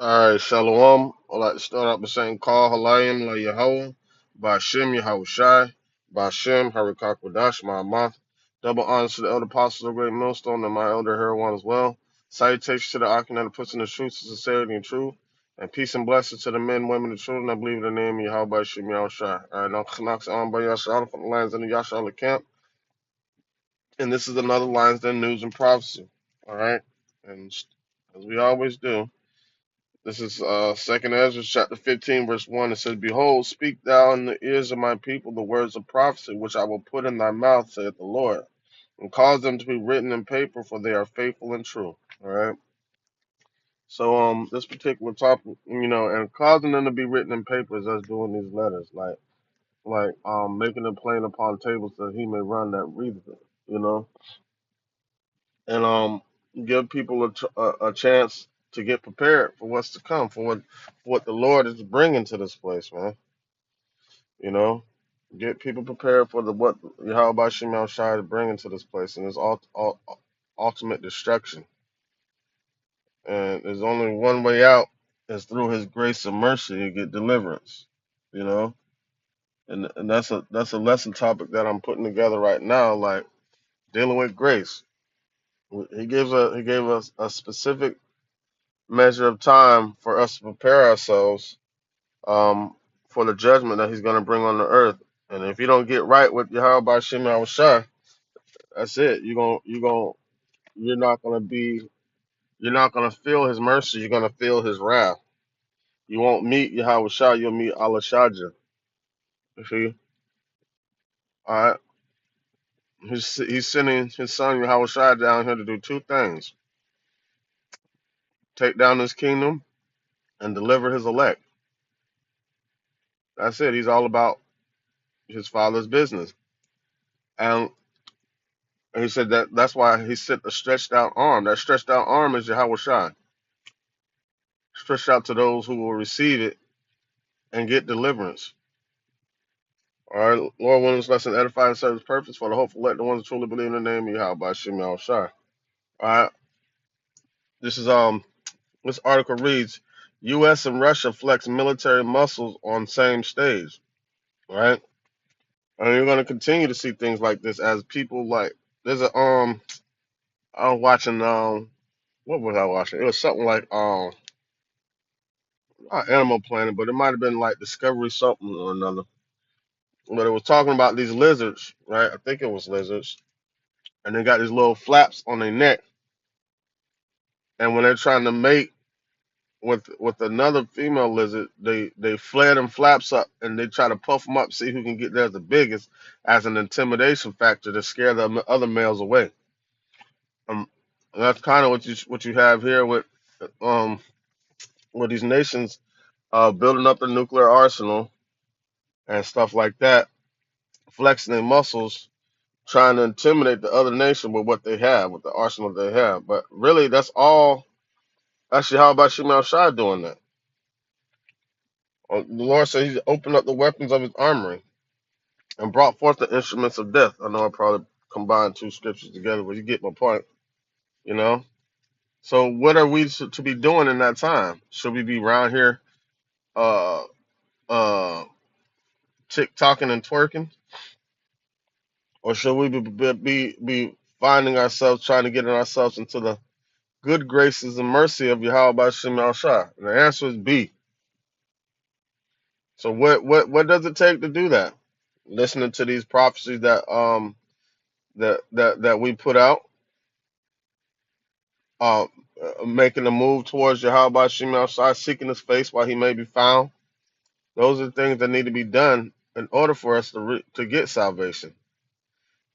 All right, Shalom. I'd like to start out by saying, Call Halayim La Yahweh, Bashem Yahweh Shai, Bashem Harakak Wadash Ma'amath. Double honors to the elder apostles of Great Millstone and my elder Heroin as well. Salutations to the Akim that puts in the truth, sincerity, and truth. And peace and blessings to the men, women, and children that believe in the name of Yahweh Bashem Yahweh Shai. All right, now Knocks on by Yashar from the lands in the Yashar camp. And this is another Lions Den News and Prophecy. All right, and as we always do. This is Second Ezra chapter 15, verse 1. It says, Behold, speak thou in the ears of my people the words of prophecy, which I will put in thy mouth, saith the Lord, and cause them to be written in paper, for they are faithful and true. All right. So this particular topic, and causing them to be written in paper is us doing these letters, like making it plain upon tables that he may run that readeth it, and give people a chance to get prepared for what's to come, for what the Lord is bringing to this place, man. You know, get people prepared for the what Yahweh Shemal Shai is bringing to this place, and it's ultimate destruction. And there's only one way out, is through His grace and mercy to get deliverance. You know, and that's a lesson topic that I'm putting together right now, like dealing with grace. He gave us a specific measure of time for us to prepare ourselves um, for the judgment that He's going to bring on the earth. And if you don't get right with Yahweh by Shem Shai, that's it. You're not gonna feel His mercy. You're gonna feel His wrath. You won't meet Yahweh Shai. You'll meet Allah Shaja. You see, all right. He's sending His Son Yahweh Shai down here to do two things: take down His kingdom and deliver His elect. That's it. He's all about His Father's business. And he said that's why He sent a stretched out arm. That stretched out arm is Yahweh Shai, stretched out to those who will receive it and get deliverance. All right, Lord, willing this lesson edify and serve His purpose for the hopeful let the ones who truly believe in the name of Yahweh by Shem Yahweh Shai. All right, this is this article reads, U.S. and Russia flex military muscles on same stage. All right, and you're going to continue to see things like this as people like there's a I was watching what was I watching? It was something like not Animal Planet, but it might have been like Discovery something or another. But it was talking about these lizards, right? I think it was lizards, and they got these little flaps on their neck, and when they're trying to mate with another female lizard, they flare them flaps up and they try to puff them up, see who can get there the biggest, as an intimidation factor to scare the other males away. Um, that's kind of what you have here um with these nations building up their nuclear arsenal and stuff like that, flexing their muscles, trying to intimidate the other nation with what they have, with the arsenal they have. But really, that's all. Actually, how about Shemal Shai doing that? The Lord said He's opened up the weapons of His armory and brought forth the instruments of death. I know I probably combined two scriptures together, but you get my point, you know? So what are we to be doing in that time? Should we be around here uh uh tick-tocking and twerking? Or should we be finding ourselves trying to get ourselves into the good graces and mercy of Yahweh by Shem Al Shah? And the answer is B. So what does it take to do that? Listening to these prophecies that we put out, uh, making a move towards Yahweh Shem outside, seeking His face while He may be found. Those are the things that need to be done in order for us to get salvation.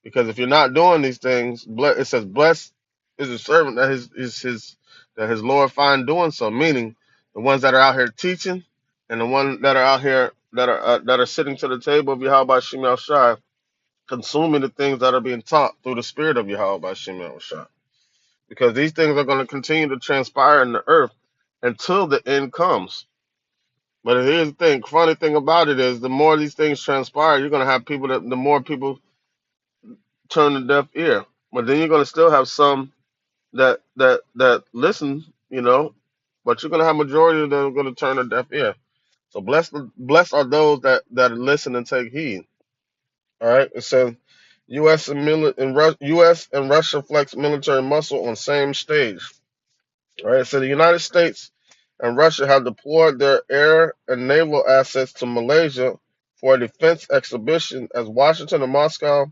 Because if you're not doing these things, it says, "Blessed is the servant that his Lord find doing so." Meaning, the ones that are out here teaching, and the ones that are out here that are sitting to the table of Yahweh Shem Shai, consuming the things that are being taught through the Spirit of Yahweh Shem Shai. Because these things are going to continue to transpire in the earth until the end comes. But here's the thing, funny thing about it is the more these things transpire, you're going to have the more people turn a deaf ear. But then you're going to still have some that listen, but you're gonna have majority of them gonna turn a deaf ear. So blessed are those that listen and take heed. All right. It says U.S. and Russia flex military muscle on same stage. All right. So the United States and Russia have deployed their air and naval assets to Malaysia for a defense exhibition as Washington and Moscow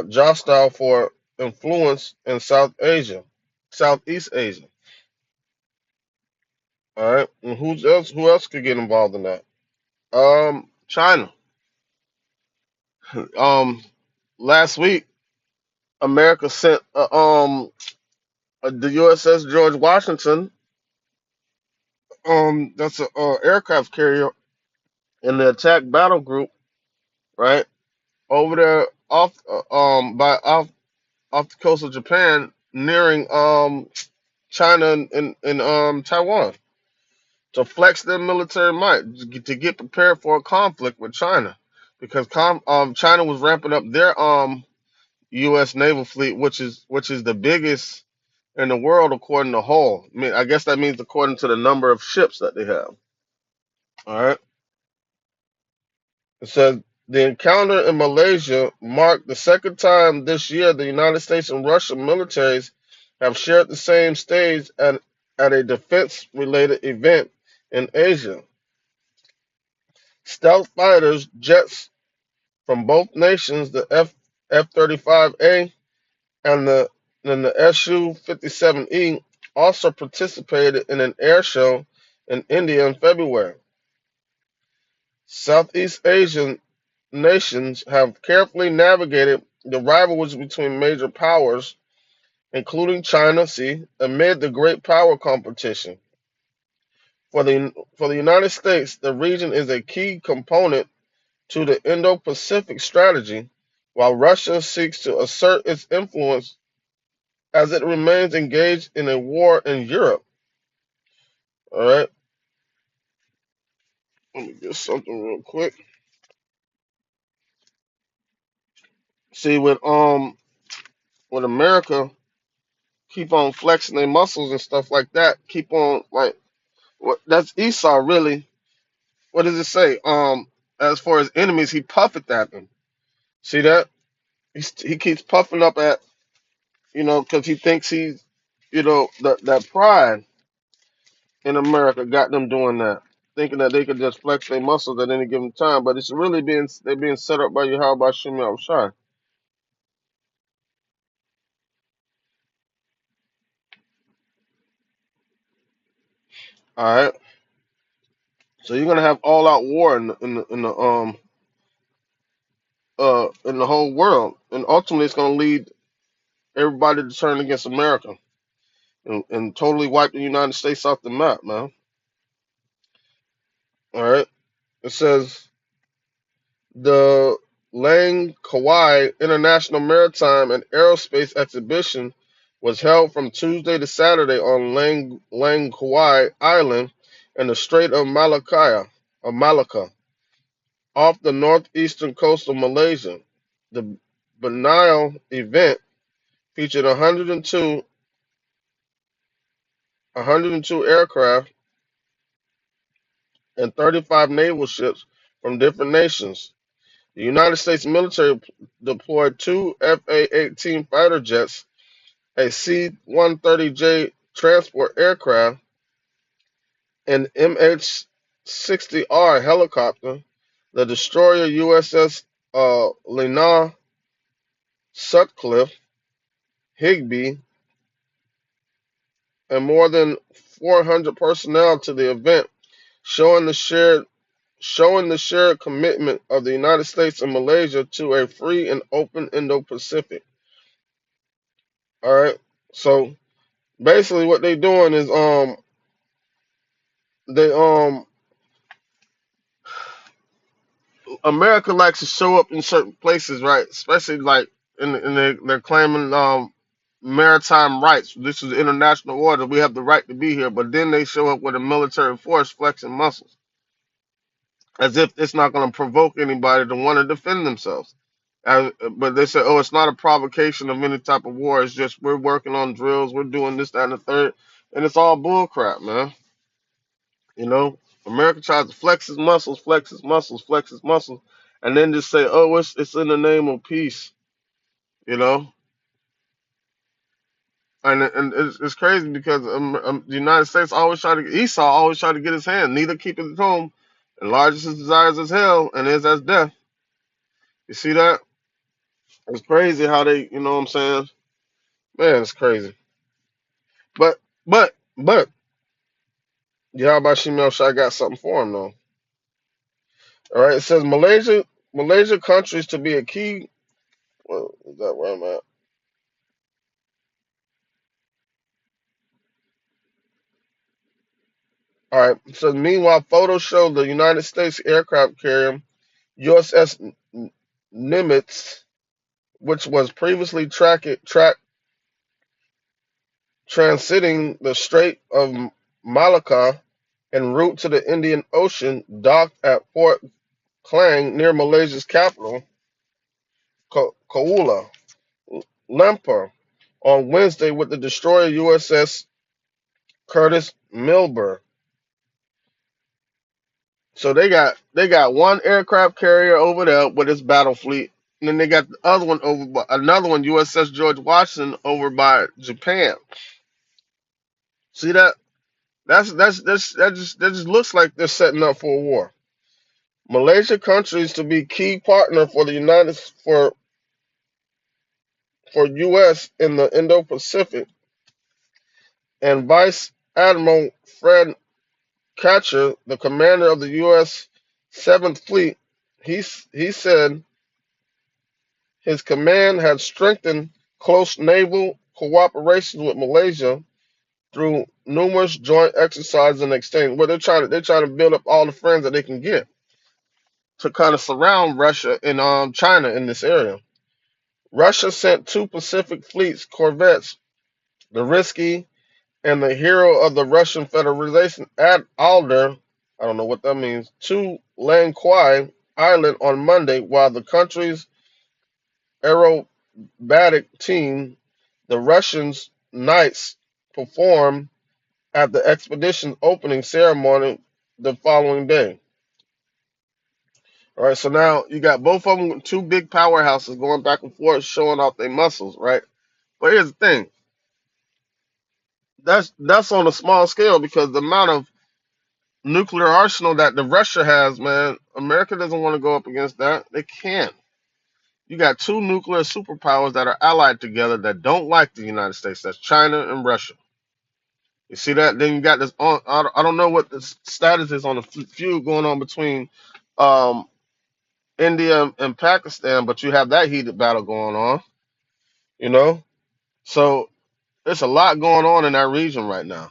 jostle for influence in Southeast Asia. All right. And who else could get involved in that? China. Um, last week, America sent the USS George Washington. That's a aircraft carrier in the attack battle group, right over there off the coast of Japan, nearing China and Taiwan, to flex their military might to get prepared for a conflict with China, because China was ramping up their U.S. naval fleet, which is the biggest in the world according to Hull. I mean, I guess that means according to the number of ships that they have. All right. It says the encounter in Malaysia marked the second time this year the United States and Russian militaries have shared the same stage at a defense-related event in Asia. Stealth fighters jets from both nations, the F-35A and the Su-57E, also participated in an air show in India in February. Southeast Asian nations have carefully navigated the rivalries between major powers, including China, amid the great power competition. For the United States, the region is a key component to the Indo-Pacific strategy, while Russia seeks to assert its influence as it remains engaged in a war in Europe. All right, let me get something real quick. See, with America keep on flexing their muscles and stuff like that, keep on like what that's Esau really. What does it say? As for his enemies, he puffeth at them. See that? He keeps puffing up at, because he thinks he's, that pride in America got them doing that, thinking that they could just flex their muscles at any given time. But it's really they're being set up by Yahweh Shem Shai. All right. So you're gonna have all out war in the whole world, and ultimately it's gonna lead everybody to turn against America and totally wipe the United States off the map, man. All right. It says the Lang Kauai International Maritime and Aerospace Exhibition was held from Tuesday to Saturday on Lang Kauai Island in the Strait of Malacca, off the northeastern coast of Malaysia. The biennial event featured 102 aircraft and 35 naval ships from different nations. The United States military deployed two Fa-18 fighter jets, a C-130J transport aircraft, an MH-60R helicopter, the destroyer USS Lena Sutcliffe Higbee, and more than 400 personnel to the event, showing the shared commitment of the United States and Malaysia to a free and open Indo-Pacific. All right. So basically, what they're doing is they America likes to show up in certain places, right? Especially like they're claiming maritime rights. This is international order. We have the right to be here, but then they show up with a military force flexing muscles, as if it's not going to provoke anybody to want to defend themselves. But they say, oh, it's not a provocation of any type of war. It's just we're working on drills. We're doing this, that, and the third. and it's all bullcrap, man. You know, America tries to flex his muscles, flex his muscles, flex his muscles, and then just say, "Oh, it's in the name of peace." You know, and it's crazy because the United States always try to Esau always try to get his hand. Neither keepeth his home, and largest his desires is hell, and is as death. You see that? It's crazy how they, you know what I'm saying? Man, it's crazy. But Yahweh Shemel Shai got something for him though. All right, it says Malaysia countries to be a key. Well, is that where I'm at? All right. It says meanwhile, photos show the United States aircraft carrier USS Nimitz, which was previously tracked transiting the Strait of Malacca en route to the Indian Ocean, docked at Port Klang near Malaysia's capital, Kuala Lumpur, on Wednesday with the destroyer USS Curtis Milburn. So they got one aircraft carrier over there with its battle fleet, and then they got the other one over by another one, USS George Washington, over by Japan. See that? That just looks like they're setting up for a war. Malaysia countries to be key partner for the United for U.S. in the Indo-Pacific, and Vice Admiral Fred Catcher, the commander of the U.S. Seventh Fleet, he said his command had strengthened close naval cooperation with Malaysia through numerous joint exercises and exchange. Where they're trying to build up all the friends that they can get to kind of surround Russia and China in this area. Russia sent two Pacific Fleet's corvettes, the Risky and the Hero of the Russian Federation at Alder, I don't know what that means, to Langkawi Island on Monday, while the country's aerobatic team, the Russians Knights, performed at the expedition's opening ceremony the following day. All right, so now you got both of them, two big powerhouses going back and forth, showing off their muscles, right? But here's the thing: that's on a small scale because the amount of nuclear arsenal that the Russia has, man, America doesn't want to go up against that. They can't. You got two nuclear superpowers that are allied together that don't like the United States. That's China and Russia. You see that? Then you got this. I don't know what the status is on the feud going on between um, India and Pakistan, but you have that heated battle going on. You know, so there's a lot going on in that region right now.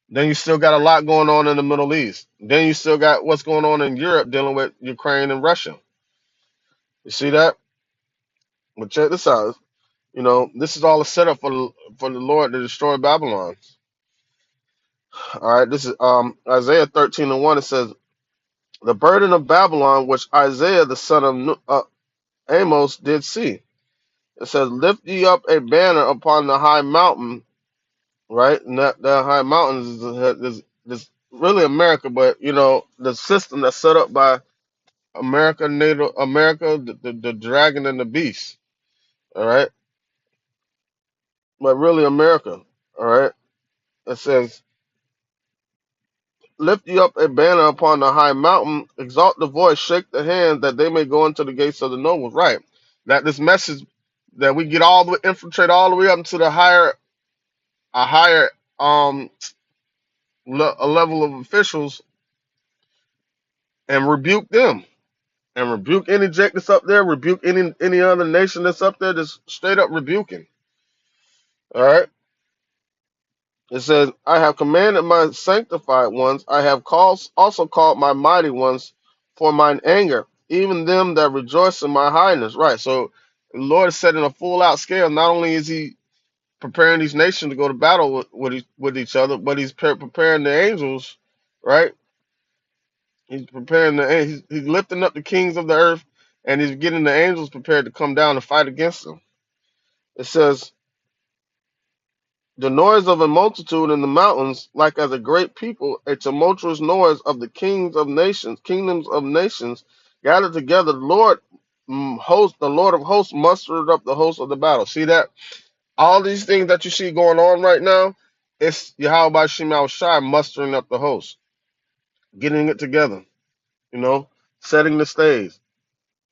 Then you still got a lot going on in the Middle East. Then you still got what's going on in Europe dealing with Ukraine and Russia. You see that? But check this out. You know, this is all a setup for the Lord to destroy Babylon. All right, this is Isaiah 13:1. It says, "The burden of Babylon, which Isaiah the son of Amos did see." It says, "Lift ye up a banner upon the high mountain." Right, and that high mountain is really America, but you know the system that's set up by America, Native America, the dragon and the beast. All right, but really America. All right, it says, "Lift you up a banner upon the high mountain, exalt the voice, shake the hand, that they may go into the gates of the nobles." Right, that this message that we get all the way, infiltrate all the way up into a higher um a level of officials and rebuke them and rebuke any Jake that's up there, rebuke any other nation that's up there, just straight up rebuking. All right. It says, "I have commanded my sanctified ones, I have also called my mighty ones for mine anger, even them that rejoice in my highness." Right. So the Lord is setting a full out scale. Not only is he preparing these nations to go to battle with each other, but he's preparing the angels, right? He's preparing he's lifting up the kings of the earth, and he's getting the angels prepared to come down and fight against them. It says, The noise of a multitude in the mountains, like as a great people, a tumultuous noise of the kingdoms of nations, gathered together. The Lord of hosts, mustered up the host of the battle. See that? All these things that you see going on right now, it's Yahweh Shema Shai mustering up the host, getting it together. You know, setting the stage.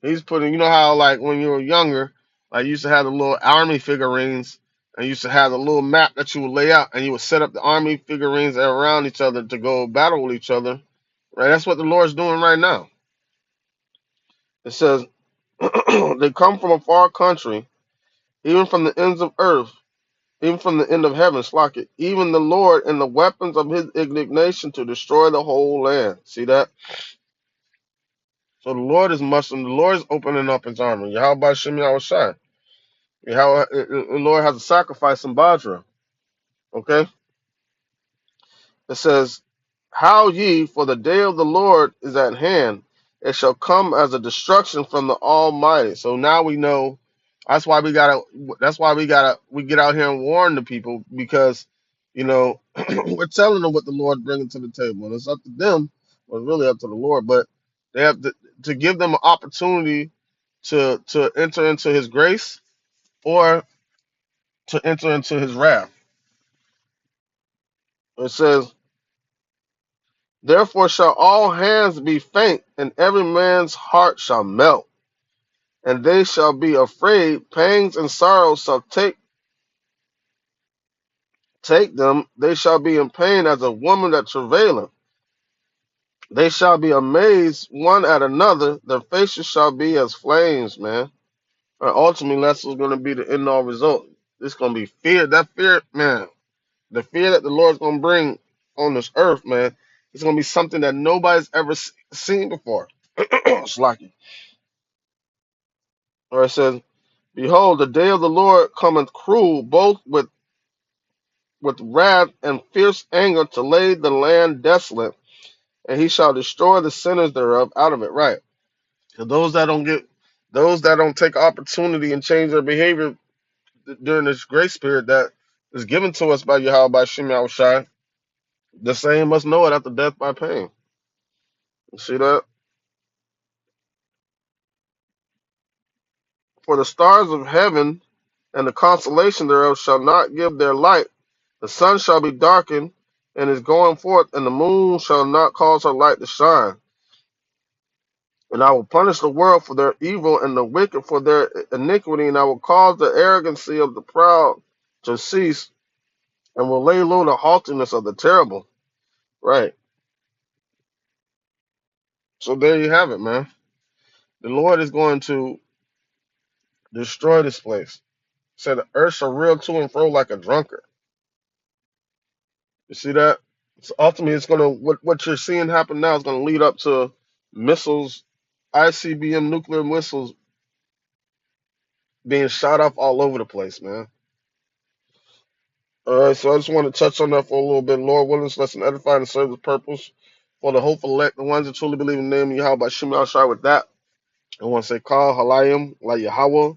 He's putting, you know how like when you were younger, like you used to have the little army figurines, and you used to have the little map that you would lay out, and you would set up the army figurines around each other to go battle with each other. Right? That's what the Lord's doing right now. It says they come from a far country, even from the ends of earth, even from the end of heaven, slack it, even the Lord and the weapons of his indignation to destroy the whole land. See that? So the Lord is mustering, the Lord is opening up his army. Yahweh Shem Yahweh How the Lord has a sacrifice in Basra. Okay, it says, "How ye, for the day of the Lord is at hand; it shall come as a destruction from the Almighty." So now we know. That's why we gotta. That's why we get out here and warn the people because, you know, we're telling them what the Lord bringing to the table, and it's up to them. Well, it's really up to the Lord, but they have to give them an opportunity to enter into His grace or to enter into His wrath. It says, "Therefore shall all hands be faint, and every man's heart shall melt, and they shall be afraid. Pangs and sorrows shall take them. They shall be in pain as a woman that travaileth. They shall be amazed one at another. Their faces shall be as flames," man. Ultimately, that's what's going to be the end all result. It's going to be fear. That fear, man, the fear that the Lord's going to bring on this earth, man, it's going to be something that nobody's ever seen before. Slacky. Or it says, "Behold, the day of the Lord cometh cruel, both with wrath and fierce anger, to lay the land desolate, and he shall destroy the sinners thereof out of it." Right. So those that don't take opportunity and change their behavior during this grace period that is given to us by Yahweh by Shem Shai, the same must know it after death by pain. You see that? "For the stars of heaven and the constellation thereof shall not give their light. The sun shall be darkened and is going forth, and the moon shall not cause her light to shine. And I will punish the world for their evil and the wicked for their iniquity, and I will cause the arrogancy of the proud to cease, and will lay low the haughtiness of the terrible." Right. So there you have it, man. The Lord is going to destroy this place. Say the earth shall reel to and fro like a drunkard. You see that? So ultimately, it's gonna what you're seeing happen now is gonna lead up to missiles, ICBM nuclear missiles being shot off all over the place, man. All right, so I just want to touch on that for a little bit. Lord willing, let's edify and serve the purpose for the hopeful elect, the ones that truly believe in the name of Yahweh by Shem Yahweh. With that, I want to say, Call Halayim, La Yahweh,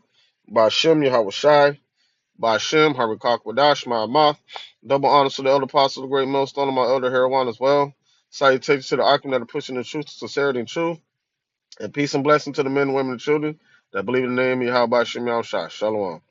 by Shem Yahweh Shai. By Shem, Harikak Wadash, my mouth. Double honors to the elder apostle, the great millstone, and my elder Heroin as well. Salutations to the Arkham that are pushing the truth, sincerity, and truth. And peace and blessing to the men, women, and children that believe in the name of Yahweh Shem Yahweh Shai. Shalom.